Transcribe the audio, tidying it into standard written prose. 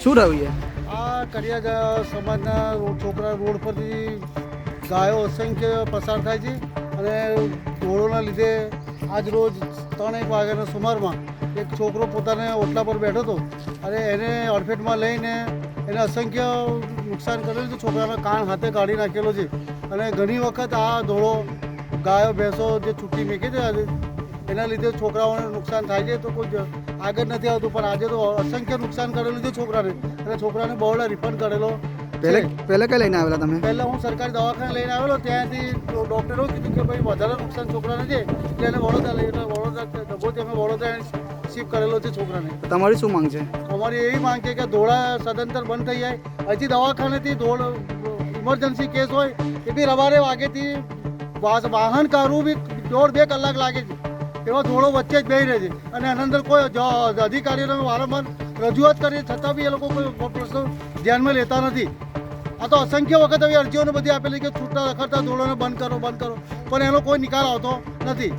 શું રહ્યું છે? આ કડિયા સમાજના છોકરા રોડ પરથી ગાયો અસંખ્ય પસાર થાય છે અને ઢોળોના લીધે આજ રોજ 3-1 વાગ્યાના સુમારમાં એક છોકરો પોતાને ઓટલા પર બેઠો હતો અને એને અડફેટમાં લઈને એને અસંખ્ય નુકસાન કરેલું છે. છોકરાના કાન હાથે કાઢી નાખેલો છે અને ઘણી વખત આ ઢોળો ગાયો ભેંસો જે છૂટી મેકે છે એના લીધે છોકરાઓને નુકસાન થાય છે. તો કોઈ આગળ નથી આવતું, પણ આજે તો અસંખ્ય નુકસાન કરેલું છે છોકરાને અને છોકરાને બહોળા રિફંડ કરેલો. પહેલે કઈ લઈને આવેલા તમે? પહેલાં હું સરકારી દવાખાને લઈને આવેલો, ત્યાંથી ડૉક્ટરો કીધું કે ભાઈ વધારે નુકસાન છોકરાને છે એટલે એને વડોદરા લઈ, એટલે વડોદરા ડબ્બોથી અમે વડોદરા શિફ્ટ કરેલો છે છોકરાને. તમારી શું માંગ છે? અમારી એવી માંગ છે કે ધોળા સદંતર બંધ થઈ જાય. હજી દવાખાનેથી ધોળ ઇમરજન્સી કેસ હોય એ બી રવારે વાગેથી વાહન કાઢવું બી 1.5-2 કલાક લાગે છે. એવા ધોળો વચ્ચે જ બેસી રહે છે અને એના અંદર કોઈ અધિકારીઓને વારંવાર રજૂઆત કરી છતાં બી એ લોકો કોઈ પ્રશ્નો ધ્યાનમાં લેતા નથી. આ તો અસંખ્ય વખત હવે અરજીઓને બધી આપેલી કે છૂટા રખડતા ધોળોને બંધ કરો, પણ એનો કોઈ નિકાલ આવતો નથી.